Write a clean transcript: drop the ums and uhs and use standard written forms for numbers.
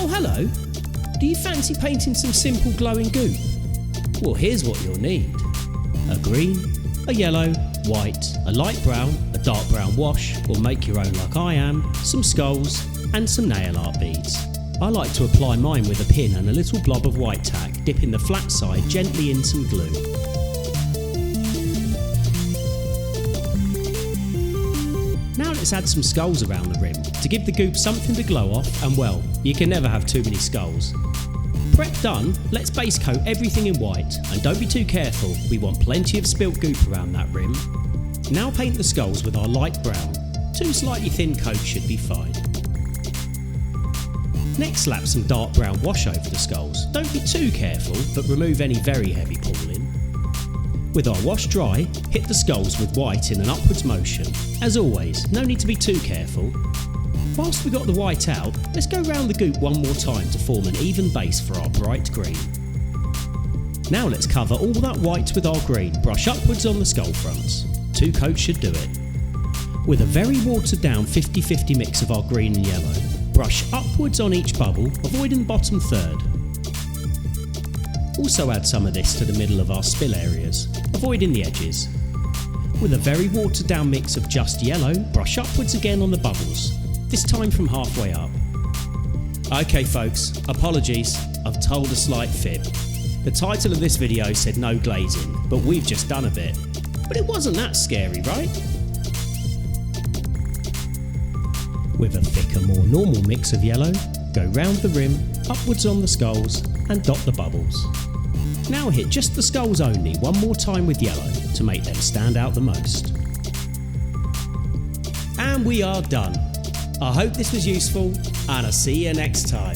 Oh hello! Do you fancy painting some simple glowing goop? Well, here's what you'll need. A green, a yellow, white, a light brown, a dark brown wash, or make your own like I am, some skulls, and some nail art beads. I like to apply mine with a pin and a little blob of white tack, dipping the flat side gently in some glue. Now let's add some skulls around the rim to give the goop something to glow off, and well, you can never have too many skulls. Prep done, let's base coat everything in white, and don't be too careful, we want plenty of spilt goop around that rim. Now paint the skulls with our light brown. 2 slightly thin coats should be fine. Next, slap some dark brown wash over the skulls. Don't be too careful, but remove any very heavy pooling. With our wash dry, hit the skulls with white in an upwards motion. As always, no need to be too careful. Whilst we got the white out, let's go round the goop one more time to form an even base for our bright green. Now let's cover all that white with our green, brush upwards on the skull fronts. 2 coats should do it. With a very watered down 50-50 mix of our green and yellow, brush upwards on each bubble, avoiding the bottom third. Also add some of this to the middle of our spill areas, avoiding the edges. With a very watered down mix of just yellow, brush upwards again on the bubbles, this time from halfway up. Okay folks, apologies, I've told a slight fib. The title of this video said no glazing, but we've just done a bit. But it wasn't that scary, right? With a thicker, more normal mix of yellow, go round the rim, upwards on the skulls, and dot the bubbles. Now hit just the skulls only one more time with yellow to make them stand out the most. And we are done. I hope this was useful, and I'll see you next time.